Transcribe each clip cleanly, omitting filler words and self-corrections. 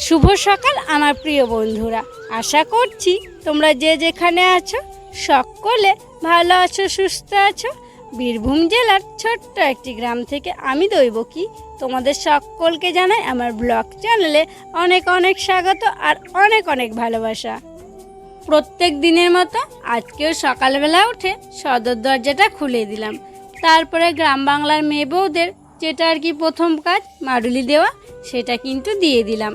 শুভ সকাল আমার প্রিয় বন্ধুরা, আশা করছি তোমরা যে যেখানে আছো সকলে ভালো আছো, সুস্থ আছো। বীরভূম জেলার ছোট্ট একটি গ্রাম থেকে আমি দৈবকী তোমাদের সকলকে জানাই আমার ব্লগ চ্যানেলে অনেক অনেক স্বাগত আর অনেক অনেক ভালোবাসা। প্রত্যেক দিনের মতো আজকেও সকালবেলা উঠে সদর দরজাটা খুলে দিলাম। তারপরে গ্রাম বাংলার মেয়ে বউদের যেটা আর কি প্রথম কাজ মাডুলি দেওয়া, সেটা কিন্তু দিয়ে দিলাম।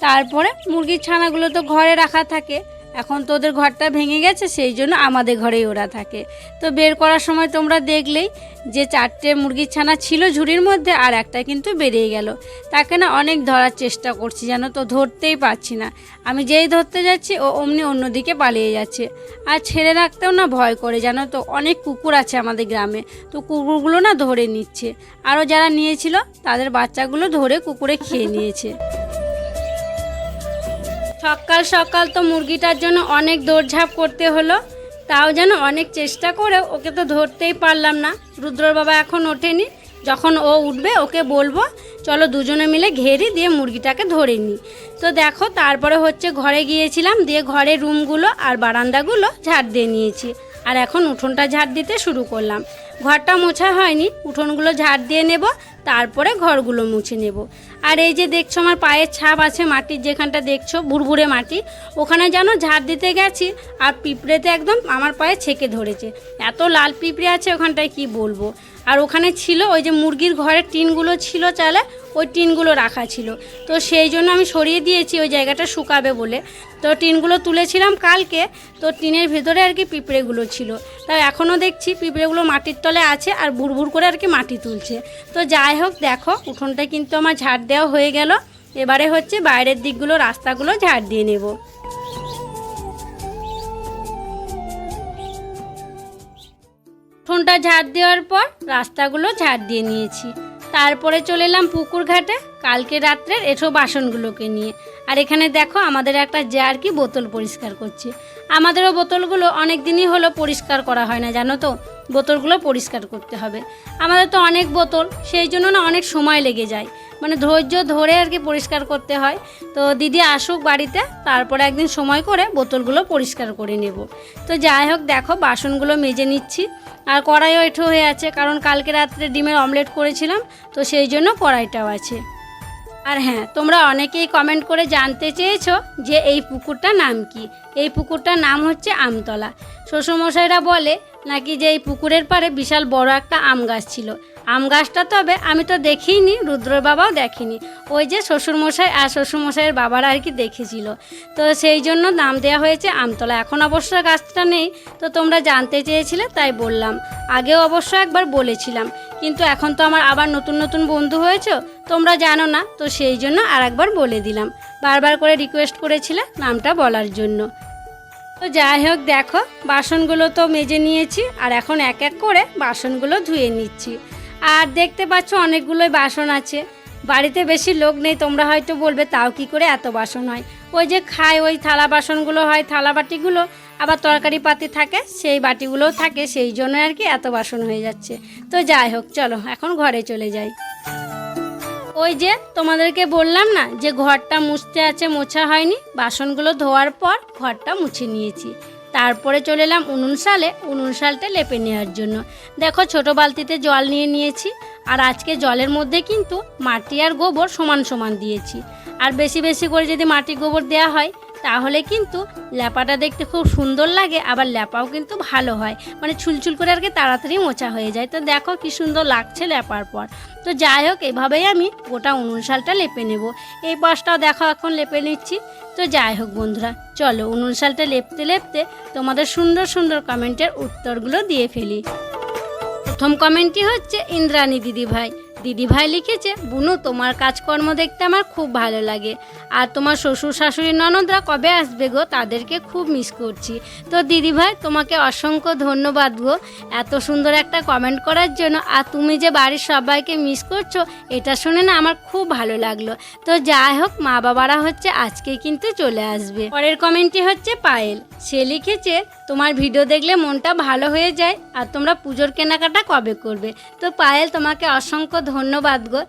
তারপরে মুরগির ছানাগুলো তো ঘরে রাখা থাকে, এখন তো ওদের ঘরটা ভেঙে গেছে, সেই জন্য আমাদের ঘরেই ওরা থাকে। তো বের করার সময় তোমরা দেখলেই যে 4টে মুরগির ছানা ছিল ঝুড়ির মধ্যে, আর একটা কিন্তু বেরিয়ে গেল। তাকে না অনেক ধরার চেষ্টা করছি, জানো তো ধরতেই পারছি না। আমি যেই ধরতে যাচ্ছি ও অমনি অন্যদিকে পালিয়ে যাচ্ছে। আর ছেড়ে রাখতেও না ভয় করে, জানো তো অনেক কুকুর আছে আমাদের গ্রামে, তো কুকুরগুলো না ধরে নিচ্ছে। আরও যারা নিয়েছিল তাদের বাচ্চাগুলো ধরে কুকুরে খেয়ে নিয়েছে। সকাল সকাল তো মুরগিটার জন্য অনেক দৌড়ঝাঁপ করতে হলো, তাও যেন অনেক চেষ্টা করে ওকে তো ধরতেই পারলাম না। রুদ্রর বাবা এখন ওঠেনি, যখন ও উঠবে ওকে বলবো চলো দুজনে মিলে ঘেরি দিয়ে মুরগিটাকে ধরে নিই। তো দেখো তারপরে হচ্ছে ঘরে গিয়েছিলাম, দিয়ে ঘরের রুমগুলো আর বারান্দাগুলো ঝাড় দিয়ে নিয়েছি। আর এখন উঠোনটা ঝাড় দিতে শুরু করলাম। ঘরটা মোছা হয়নি, উঠোনগুলো ঝাড় দিয়ে নেব, তারপরে ঘরগুলো মুছে নেব। আর এই যে দেখছো আমার পায়ের ছাপ আছে মাটির, যেখানটা দেখছো ভুরভুরে মাটি, ওখানে যেন ঝাড় দিতে গেছি আর পিঁপড়েতে একদম আমার পায়ে ছেকে ধরেছে। এত লাল পিঁপড়ে আছে ওখানটায় কি বলবো। আর ওখানে ছিল ওই যে মুরগির ঘরের টিনগুলো ছিল চালে, ওই টিনগুলো রাখা ছিল, তো সেই জন্য আমি সরিয়ে দিয়েছি ওই জায়গাটা শুকাবে বলে। তো টিনগুলো তুলেছিলাম কালকে, তো টিনের ভেতরে আর কি পিঁপড়েগুলো ছিল। তাই এখনও দেখছি পিঁপড়েগুলো মাটির তলে আছে আর ভুরভুর করে আর কি মাটি তুলছে। তো যাই হোক দেখো উঠোনটা কিন্তু আমার ঝাড় দেওয়া হয়ে গেল। এবারে হচ্ছে বাইরের দিকগুলো রাস্তাগুলো ঝাড় দিয়ে নেব। উঠোনটা ঝাড় দেওয়ার পর রাস্তাগুলো ঝাড় দিয়ে নিয়েছি। তারপরে চলে এলাম পুকুর ঘাটে কালকে রাত্রের এঁঠো বাসনগুলোকে নিয়ে। আর এখানে দেখো আমাদের একটা জার কি বোতল পরিষ্কার করছে। আমাদেরও বোতলগুলো অনেক দিনই হলো পরিষ্কার করা হয় না, জানো তো বোতলগুলো পরিষ্কার করতে হবে। আমাদের তো অনেক বোতল, সেই জন্য না অনেক সময় লেগে যায়, মানে ধৈর্য ধরে আর কি পরিষ্কার করতে হয়। তো দিদি আসুক বাড়িতে, তারপরে একদিন সময় করে বোতলগুলো পরিষ্কার করে নেব। তো যাই হোক দেখো বাসনগুলো মেজে নিচ্ছি। আর কড়াইও এঁঠো হয়ে আছে, কারণ কালকে রাত্রে ডিমের অমলেট করেছিলাম, তো সেই জন্য কড়াইটাও আছে। আর হ্যাঁ, তোমরা অনেকেই কমেন্ট করে জানতে চেয়েছো যে এই পুকুরটার নাম কি। এই পুকুরটার নাম হচ্ছে আমতলা। শ্বশুরমশাইরা বলে নাকি যে এই পুকুরের পাড়ে বিশাল বড় একটা আম গাছ ছিল। আম গাছটা তবে আমি তো দেখিনি, রুদ্রর বাবাও দেখেনি, ওই যে শ্বশুরমশাই আর শ্বশুরমশাইয়ের বাবারা আর কি দেখেছিল। তো সেই জন্য নাম দেওয়া হয়েছে আমতলা। এখন অবশ্য গাছটা নেই, তো তোমরা জানতে চেয়েছিলে তাই বললাম। আগেও অবশ্য একবার বলেছিলাম, কিন্তু এখন তো আমার আবার নতুন নতুন বন্ধু হয়েছে, তোমরা জানো না, তো সেই জন্য আর একবার বলে দিলাম। বারবার করে রিকোয়েস্ট করেছিলে নামটা বলার জন্য। তো যাই হোক দেখো বাসনগুলো তো মেজে নিয়েছি, আর এখন এক এক করে বাসনগুলো ধুয়ে নিচ্ছি। আর দেখতে পাচ্ছ অনেকগুলোই বাসন আছে, বাড়িতে বেশি লোক নেই। তোমরা হয়তো বলবে তাও কি করে এত বাসন হয়। ওই যে খায় ওই থালা বাসনগুলো হয়, থালা বাটিগুলো, আবার তরকারি পাতি থাকে সেই বাটিগুলোও থাকে, সেই জন্য আর কি এত বাসন হয়ে যাচ্ছে। তো যাই হোক চলো এখন ঘরে চলে যাই। ওই যে তোমাদেরকে বললাম না যে ঘরটা মুছতে আছে, মোছা হয়নি, বাসনগুলো ধোয়ার পর ঘরটা মুছে নিয়েছি। তারপরে চলে এলাম উনুন শালটা লেপে নেওয়ার জন্য। দেখো ছোট বালতিতে জল নিয়ে নিয়েছি, আর আজকে জলের মধ্যে কিন্তু মাটি আর গোবর সমান সমান দিয়েছি। আর বেশি বেশি করে যদি মাটি গোবর দেওয়া হয় তাহলে কিন্তু ল্যাপাটা দেখতে খুব সুন্দর লাগে, আবার ল্যাপাও কিন্তু ভালো হয়, মানে ছুলছুল করে আর কি তাড়াতাড়ি মোছা হয়ে যায়। তো দেখো কি সুন্দর লাগছে ল্যাপার পর। তো যাই হোক এভাবেই আমি গোটা উনুন শালটা লেপে নেব। এই পাশটাও দেখো এখন লেপে নিচ্ছি। তো যাই হোক বন্ধুরা চলো উনুন শালটা লেপতে লেপতে তোমাদের সুন্দর সুন্দর কমেন্টের উত্তরগুলো দিয়ে ফেলি। প্রথম কমেন্টটি হচ্ছে ইন্দ্রাণী দিদিভাই লিখেছে, বুনু তোমার কাজকর্ম দেখতে আমার খুব ভালো লাগে, আর তোমার শ্বশুর শাশুড়ি ননদরা কবে আসবে গো, তাদেরকে খুব মিস করছি। তো দিদিভাই তোমাকে অসংখ্য ধন্যবাদ গো এত সুন্দর একটা কমেন্ট করার জন্য। আর তুমি যে বাড়ির সবাইকে মিস করছো এটা শুনে না আমার খুব ভালো লাগলো। তো যাই হোক মা বাবারা হচ্ছে আজকে কিন্তু চলে আসবে। পরের কমেন্টটি হচ্ছে পায়েল, সে লিখেছে তোমার ভিডিও দেখলে মনটা ভালো হয়ে যায়। আর তোমরা পুজোর কেনাকাটা কবে করবে? তো পায়েল, তোমাকে অসংখ্য ধন্যবাদ গো।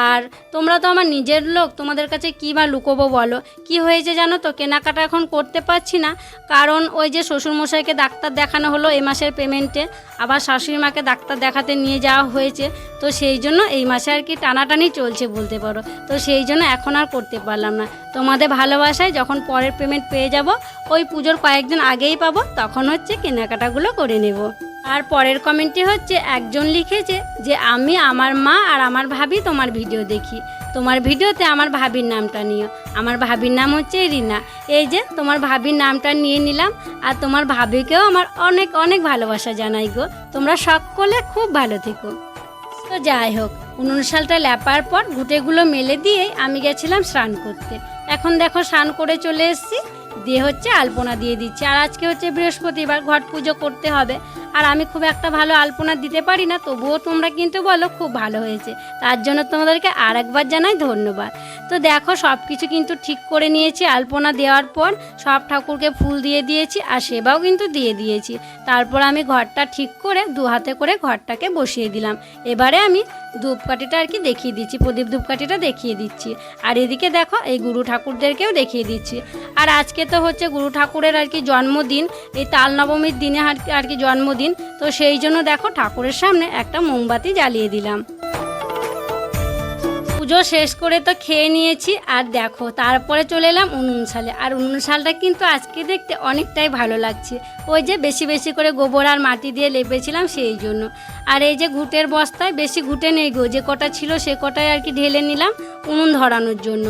আর তোমরা তো আমার নিজের লোক, তোমাদের কাছে কী বা লুকোবো বলো। কি হয়েছে জানো তো, কেনাকাটা এখন করতে পারছি না, কারণ ওই যে শ্বশুরমশাইকে ডাক্তার দেখানো হলো এই মাসের পেমেন্টে, আবার শাশুড়ি মাকে ডাক্তার দেখাতে নিয়ে যাওয়া হয়েছে। তো সেই জন্য এই মাসে আর কি টানাটানি চলছে বলতে পারো। তো সেই জন্য এখন আর করতে পারলাম না। তোমাদের ভালোবাসায় যখন পরের পেমেন্ট পেয়ে যাব, ওই পুজোর কয়েকদিন আগেই পাবো, তখন হচ্ছে কেনাকাটাগুলো করে নেব। আর পরের কমেন্টে হচ্ছে একজন লিখেছে যে আমি, আমার মা আর আমার ভাবি তোমার ভিডিও দেখি, তোমার ভিডিওতে আমার ভাবির নামটা নিও। আমার ভাবির নাম হচ্ছে রিনা। এই যে তোমার ভাবির নামটা নিয়ে নিলাম। আর তোমার ভাবিকেও আমার অনেক অনেক ভালোবাসা জানাই গো। তোমরা সকলে খুব ভালো থেকো। তো যাই হোক, 19 সালটা লেপার পর ঘুঁটেগুলো মেলে দিয়ে আমি গেছিলাম স্নান করতে। এখন দেখো স্নান করে চলে এসেছি, দিয়ে হচ্ছে আলপনা দিয়ে দিচ্ছি। আর আজকে হচ্ছে বৃহস্পতিবার, ঘট পুজো করতে হবে। আর আমি খুব একটা ভালো আলপনা দিতে পারি না, তবুও তোমরা কিন্তু বলো খুব ভালো হয়েছে। তার জন্য তোমাদেরকে আর একবার জানাই ধন্যবাদ। তো দেখো সব কিছু কিন্তু ঠিক করে নিয়েছি। আলপনা দেওয়ার পর সব ঠাকুরকে ফুল দিয়ে দিয়েছি, আর সেবাও কিন্তু দিয়ে দিয়েছি। তারপর আমি ঘরটা ঠিক করে 2 হাতে করে ঘরটাকে বসিয়ে দিলাম। এবারে আমি ধূপকাঠিটা আর কি দেখিয়ে দিচ্ছি, প্রদীপ ধূপকাঠিটা দেখিয়ে দিচ্ছি। আর এদিকে দেখো এই গুরু ঠাকুরদেরকেও দেখিয়ে দিচ্ছি। আর আজকে তো হচ্ছে গুরু ঠাকুরের আর কি জন্মদিন, এই তাল নবমীর দিনে আর কি জন্মদিন। তো সেই জন্য দেখো ঠাকুরের সামনে একটা মোমবাতি জ্বালিয়ে দিলাম। পুজো শেষ করে তো খেয়ে নিয়েছি। আর দেখো তারপরে চলে এলাম 19 সালে। আর 19 সালটা কিন্তু আজকে দেখতে অনেকটাই ভালো লাগছে। ওই যে বেশি বেশি করে গোবর আর মাটি দিয়ে লেপেছিলাম সেই জন্য। আর এই যে ঘুঁটের বস্তায় বেশি ঘুঁটে নেই গো, যে কটা ছিল সে কটাই আর কি ঢেলে নিলাম উনুন ধরানোর জন্য।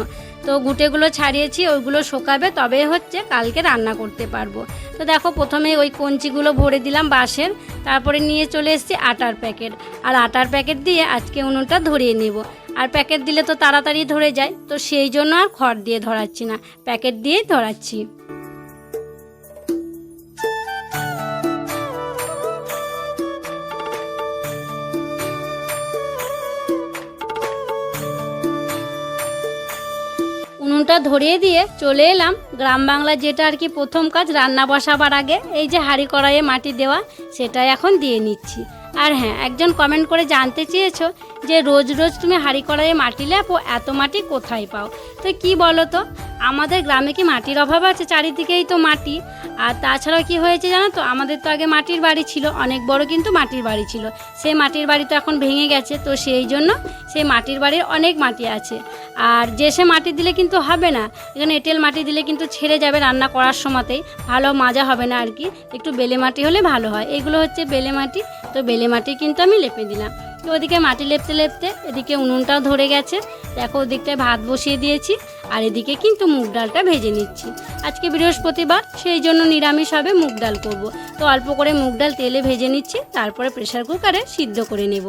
তো ঘুঁটেগুলো ছাড়িয়েছি, ওইগুলো শুকাবে, তবে হচ্ছে কালকে রান্না করতে পারবো। তো দেখো প্রথমে ওই কঞ্চিগুলো ভরে দিলাম বাঁশের, তারপরে নিয়ে চলে এসেছি আটার প্যাকেট। আর আটার প্যাকেট দিয়ে আজকে উনুনটা ধরিয়ে নেব। আর প্যাকেট দিলে তো তাড়াতাড়ি ধরে যায়, তো সেই জন্য আর খড় দিয়ে ধরাচ্ছি না, প্যাকেট দিয়েই ধরাচ্ছি। উনুনটা ধরিয়ে দিয়ে চলে এলাম গ্রাম বাংলা, যেটা আর কি প্রথম কাজ রান্না বসাবার আগে এই যে হাঁড়ি কড়াইয়ে মাটি দেওয়া, সেটাই এখন দিয়ে নিচ্ছি। আর হ্যাঁ, একজন কমেন্ট করে জানতে চেয়েছো যে রোজ রোজ তুমি হাঁড়ি কড়াইয়ে মাটি লেপো, এত মাটি কোথায় পাও? তো কি বলো তো, আমাদের গ্রামে কি মাটির অভাব আছে? চারিদিকেই তো মাটি। আর তাছাড়াও কি হয়েছে জানো তো, আমাদের তো আগে মাটির বাড়ি ছিল, অনেক বড় কিন্তু মাটির বাড়ি ছিল। সেই মাটির বাড়ি তো এখন ভেঙে গেছে, তো সেই জন্য সেই মাটির বাড়ির অনেক মাটি আছে। আর যে সে মাটি দিলে কিন্তু হবে না, এখানে এঁটেল মাটি দিলে কিন্তু ছেড়ে যাবে, রান্না করার সময়তেই ভালো মাজা হবে না আর কি। একটু বেলে মাটি হলে ভালো হয়। এগুলো হচ্ছে বেলে মাটি, তো বেলে মাটি কিন্তু আমি লেপে দিলাম। তো ওদিকে মাটি লেপতে লেপতে এদিকে উনুনটাও ধরে গেছে। দেখো ওদিকটায় ভাত বসিয়ে দিয়েছি, আর এদিকে কিন্তু মুগ ডালটা ভেজে নিচ্ছি। আজকে বৃহস্পতিবার, সেই জন্য নিরামিষ হবে, মুগ ডাল করব। তো অল্প করে মুগ ডাল তেলে ভেজে নিচ্ছি, তারপরে প্রেসার কুকারে সিদ্ধ করে নেব।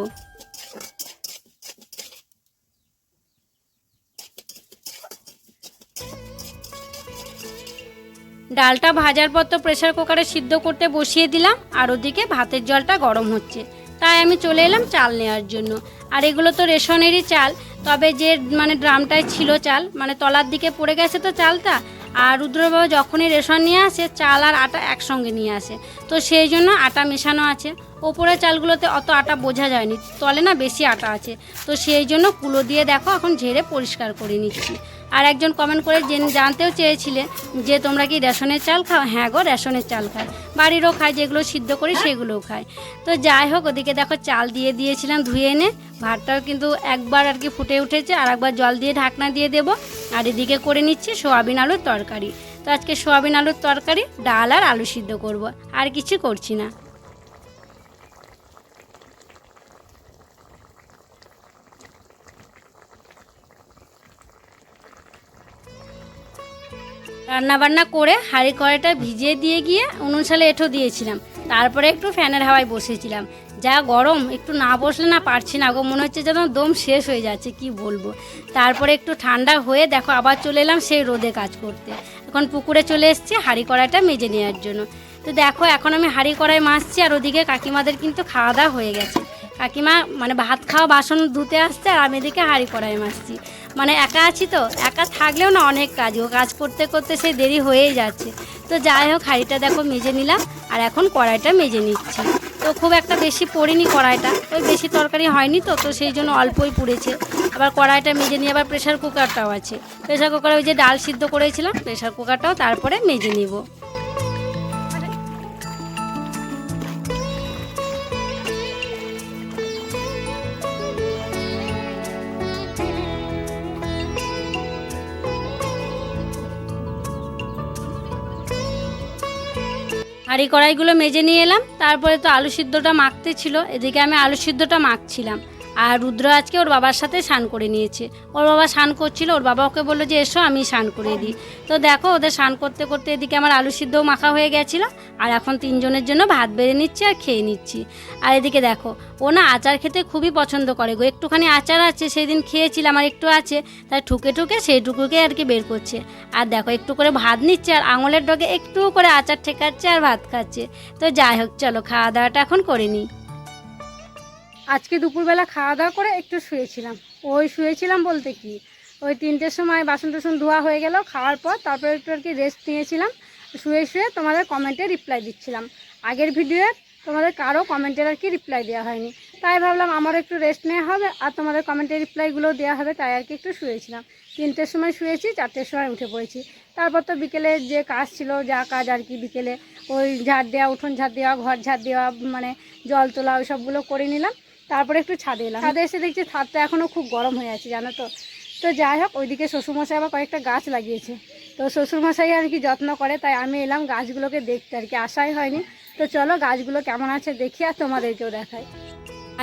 ডালটা ভাজার পর তো প্রেসার কুকারে সিদ্ধ করতে বসিয়ে দিলাম, আর ওদিকে ভাতের জলটা গরম হচ্ছে, তাই আমি চলে এলাম চাল নেওয়ার জন্য। আর এগুলো তো রেশনেরই চাল, তবে যে মানে ড্রামটায় ছিল চাল, মানে তলার দিকে পড়ে গেছে তো চালটা। আর রুদ্রবাবু যখনই রেশন নিয়ে আসে, চাল আর আটা একসঙ্গে নিয়ে আসে, তো সেই জন্য আটা মেশানো আছে। ওপরে চালগুলোতে অত আটা বোঝা যায়নি, তলে না বেশি আটা আছে, তো সেই জন্য কুলো দিয়ে দেখো এখন ঝেড়ে পরিষ্কার করে নিচ্ছি। আর একজন কমেন্ট করে জানতেও চেয়েছিলেন যে তোমরা কি রেশনের চাল খাও? হ্যাঁ গো, রেশনের চাল খাই, বাড়িরও খাই, যেগুলো সিদ্ধ করি সেগুলোও খাই। তো যাই হোক, ওদিকে দেখো চাল দিয়ে দিয়েছিলাম ধুয়ে এনে, ভাতটাও কিন্তু একবার আর কি ফুটে উঠেছে, আর একবার জল দিয়ে ঢাকনা দিয়ে দেব। আর এদিকে করে নিচ্ছি সোয়াবিন আলুর তরকারি। তো আজকে সোয়াবিন আলুর তরকারি, ডাল আর আলু সিদ্ধ করব, আর কিছু করছি না। রান্নাবান্না করে হাঁড়ি কড়াইটা ভিজিয়ে দিয়ে গিয়ে 19 সালে এঁঠো দিয়েছিলাম, তারপরে একটু ফ্যানের হাওয়ায় বসেছিলাম। যা গরম, একটু না বসলে না পারছি না গো, মনে হচ্ছে যেন দম শেষ হয়ে যাচ্ছে, কি বলবো। তারপরে একটু ঠান্ডা হয়ে দেখো আবার চলে এলাম সেই রোদে কাজ করতে। এখন পুকুরে চলে এসেছি হাঁড়ি কড়াইটা মেজে নেওয়ার জন্য। তো দেখো এখন আমি হাঁড়ি কড়াই মাজছি, আর ওদিকে কাকিমাদের কিন্তু খাওয়া দাওয়া হয়ে গেছে। কাকিমা মানে ভাত খাওয়া বাসন ধুতে আসছে, আর আমি এদিকে হাঁড়ি কড়াই মাজছি। মানে একা আছি তো, একা থাকলেও না অনেক কাজ, ও কাজ করতে করতে সে দেরি হয়েই যাচ্ছে। তো যাই হোক, হাঁড়িটা দেখো মেজে নিলাম, আর এখন কড়াইটা মেজে নিচ্ছি। তো খুব একটা বেশি পড়েনি কড়াইটা, ওই বেশি তরকারি হয়নি তো সেই জন্য অল্পই পুড়েছে। আবার কড়াইটা মেজে নিয়ে আবার প্রেশার কুকারটাও আছে, প্রেশার কুকারে ওই যে ডাল সিদ্ধ করেছিলাম প্রেশার কুকারটাও তারপরে মেজে নিব। হাঁড়ি কড়াইগুলো মেজে নিয়ে এলাম। তারপরে তো আলু সিদ্ধটা মাখতে ছিল, এদিকে আমি আলু সিদ্ধটা মাখছিলাম। আর রুদ্র আজকে ওর বাবার সাথে স্নান করে নিয়েছে। ওর বাবা স্নান করছিল, ওর বাবা ওকে বললো যে এসো আমি স্নান করে দিই। তো দেখো ওদের স্নান করতে করতে এদিকে আমার আলু সিদ্ধও মাখা হয়ে গেছিলো। আর এখন তিনজনের জন্য ভাত বেড়ে নিচ্ছি আর খেয়ে নিচ্ছি। আর এদিকে দেখো ও না আচার খেতে খুবই পছন্দ করে গো। একটুখানি আচার আছে, সেই দিন খেয়েছিলাম আর একটু আছে, তাই ঠুকে ঠুকে সেইটুকুকে আর কি বের করছে। আর দেখো একটু করে ভাত নিচ্ছে আর আঙুলের ডগে একটু করে আচার ঠেকাচ্ছে আর ভাত খাচ্ছে। তো যাই হোক চলো খাওয়া দাওয়াটা এখন করে নিই। আজকে দুপুরবেলা খাওয়া দাওয়া করে একটু শুয়েছিলাম বলতে কি ওই 3টের সময় বাসন টাসন ধোয়া হয়ে গেল খাওয়ার পর, তারপরে একটু আর কি রেস্ট নিয়েছিলাম। শুয়ে তোমাদের কমেন্টে রিপ্লাই দিচ্ছিলাম। আগের ভিডিওয়ে তোমাদের কারো কমেন্টের আর কি রিপ্লাই দেওয়া হয়নি, তাই ভাবলাম আমারও একটু রেস্ট নেওয়া হবে আর তোমাদের কমেন্টের রিপ্লাইগুলো দেওয়া হবে, তাই আর কি একটু শুয়েছিলাম। 3টের সময় শুয়েছি, 4টের সময় উঠে পড়েছি। তারপর তো বিকেলে যে কাজ ছিল, যা কাজ আর কি বিকেলে ওই ঝাড় দেওয়া, উঠোন ঝাড় দেওয়া, ঘর ঝাড় দেওয়া, মানে জল তোলা, ওই সবগুলো করে নিলাম। তারপরে একটু ছাদে এলাম। ছাদে এসে দেখছি ছাদটা এখনও খুব গরম হয়ে আছে জানো তো। তো যাই হোক ওইদিকে শ্বশুরমশাই আবার কয়েকটা গাছ লাগিয়েছে, তো শ্বশুরমশাই আর কি যত্ন করে, তাই আমি এলাম গাছগুলোকে দেখতে, আর কি আসাই হয়নি। তো চলো গাছগুলো কেমন আছে দেখি আর তোমাদেরকেও দেখাই।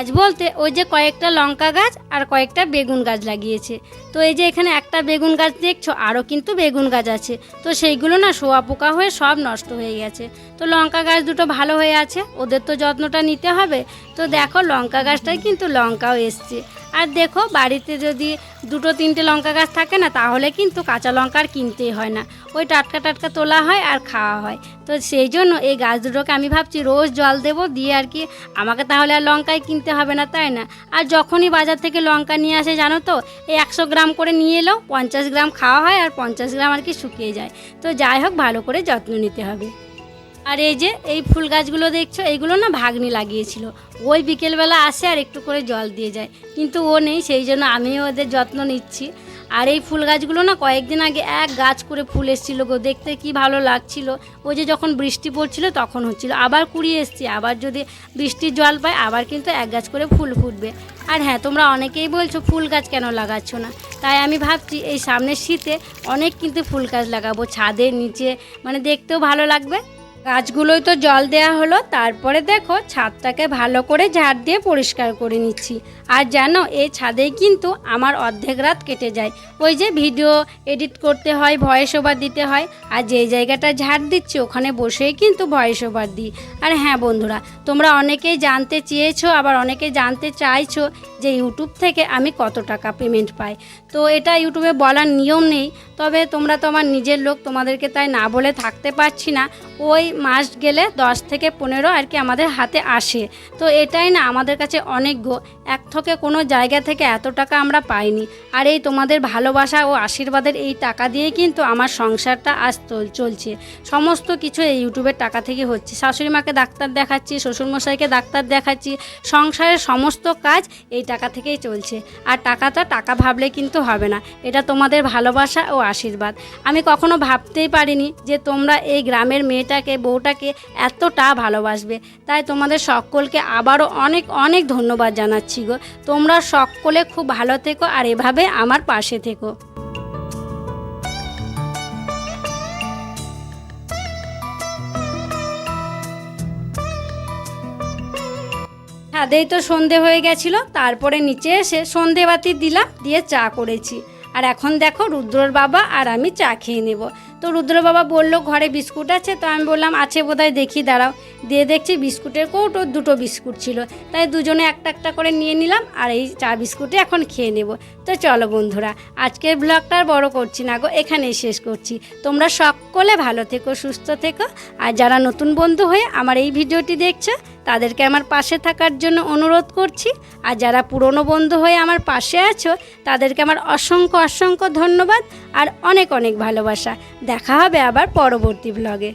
আজ বলতে ওই যে কয়েকটা লঙ্কা গাছ আর কয়েকটা বেগুন গাছ লাগিয়েছে। তো এই যে এখানে একটা বেগুন গাছ দেখছো, আরও কিন্তু বেগুন গাছ আছে। তো সেইগুলো না শোয়া পোকা হয়ে সব নষ্ট হয়ে গেছে। তো লঙ্কা গাছ দুটো ভালো হয়ে আছে, ওদের তো যত্নটা নিতে হবে। তো দেখো লঙ্কা গাছটাই কিন্তু লঙ্কাও এসছে। আর দেখো বাড়িতে যদি 2-3টে লঙ্কা গাছ থাকে না, তাহলে কিন্তু কাঁচা লঙ্কা আর কিনতেই হয় না, ওই টাটকা টাটকা তোলা হয় আর খাওয়া হয়। তো সেই জন্য এই গাছ দুটোকে আমি ভাবছি রোজ জল দেবো, দিয়ে আর কি আমাকে তাহলে আর লঙ্কাই কিনতে হবে না, তাই না? আর যখনই বাজার থেকে লঙ্কা নিয়ে আসে জানো তো, এই 100 গ্রাম করে নিয়ে এলেও 50 গ্রাম খাওয়া হয় আর 50 গ্রাম আর কি শুকিয়ে যায়। তো যাই হোক ভালো করে যত্ন নিতে হবে। আর এই যে এই ফুল গাছগুলো দেখছো, এইগুলো না ভাগ্নি লাগিয়েছিল। ওই বিকেলবেলা আসে আর একটু করে জল দিয়ে যায়, কিন্তু ও নেই, সেই জন্য আমিও ওদের যত্ন নিচ্ছি। আর এই ফুল গাছগুলো না কয়েকদিন আগে এক গাছ করে ফুল এসেছিলো গো, দেখতে কি ভালো লাগছিল। ওই যে যখন বৃষ্টি পড়ছিল তখন হচ্ছিল, আবার কুড়িয়ে এসছে, আবার যদি বৃষ্টির জল পায় আবার কিন্তু এক গাছ করে ফুল ফুটবে। আর হ্যাঁ তোমরা অনেকেই বলছো ফুল গাছ কেন লাগাচ্ছ না, তাই আমি ভাবছি এই সামনের শীতে অনেক কিন্তু ফুল গাছ লাগাবো ছাদের নিচে, মানে দেখতেও ভালো লাগবে। গাছগুলোই তো জল দেয়া হলো, তারপরে দেখো ছাদটাকে ভালো করে ঝাড় দিয়ে পরিষ্কার করে নিচ্ছি। আর জানো এই ছাদেই কিন্তু আমার অর্ধেক রাত কেটে যায়, ওই যে ভিডিও এডিট করতে হয়, ভয়েস ওভার দিতে হয়, আর যেই জায়গাটা ঝাড় দিচ্ছি ওখানে বসেই কিন্তু ভয়েস ওভার দিই। আর হ্যাঁ বন্ধুরা, তোমরা অনেকেই জানতে চেয়েছো, আবার অনেকেই জানতে চাইছো যে ইউটিউব থেকে আমি কত টাকা পেমেন্ট পাই। তো এটা ইউটিউবে বলার নিয়ম নেই, তবে তোমরা তো আমার নিজের লোক, তোমাদেরকে তাই না বলে থাকতে পারছি না। ওই মাস গেলে 10 থেকে 15 আর কি আমাদের হাতে আসে। তো এটাই না আমাদের কাছে অনেক গো, এক থেকে কোনো জায়গা থেকে এত টাকা আমরা পাইনি। আর এই তোমাদের ভালোবাসা ও আশীর্বাদের এই টাকা দিয়ে কিন্তু আমার সংসারটা আজ চলছে। সমস্ত কিছু এই ইউটিউবের টাকা থেকে হচ্ছে। শাশুড়ি মাকে ডাক্তার দেখাচ্ছি, শ্বশুরমশাইকে ডাক্তার দেখাচ্ছি, সংসারের সমস্ত কাজ এই টাকা থেকেই চলছে। আর টাকাটা টাকা ভাবলে কিন্তু হবে না, এটা তোমাদের ভালোবাসা ও আশীর্বাদ। আমি কখনো ভাবতেই পারিনি যে তোমরা এই গ্রামের মেয়েটাকে, বউটাকে এতটা ভালোবাসবে। তাই তোমাদের সকলকে আবারও অনেক অনেক ধন্যবাদ জানাচ্ছি গো। তোমরা সকলে খুব ভালো থেকো আর এভাবে আমার পাশে থেকো। ছাদেই তো সন্ধে হয়ে গেছিলো, তারপরে নিচে এসে সন্ধে বাতি দিলাম, দিয়ে চা করেছি। আর এখন দেখো রুদ্রর বাবা আর আমি চা খেয়ে নেব। তো রুদ্র বাবা বলল ঘরে বিস্কুট আছে, তো আমি বললাম আছে বোধহয়, দেখি দাঁড়াও। দিয়ে দেখছি বিস্কুটের কৌটো 2টো বিস্কুট ছিল, তাই দুজনে একটা একটা করে নিয়ে নিলাম, আর এই চা বিস্কুটে এখন খেয়ে নেব। তো চলো বন্ধুরা, আজকের ব্লগটা আর বড় করছি না গো, এখানেই শেষ করছি। তোমরা সকলে ভালো থেকো, সুস্থ থেকো। আর যারা নতুন বন্ধু হয়ে আমার এই ভিডিওটি দেখছে তাদেরকে আমার পাশে থাকার জন্য অনুরোধ করছি। আর যারা পুরনো বন্ধু হয়ে আমার পাশে আছো তাদেরকে আমার অসংখ্য অসংখ্য ধন্যবাদ আর অনেক অনেক ভালোবাসা। দেখা হবে আবার পরবর্তী ব্লগে।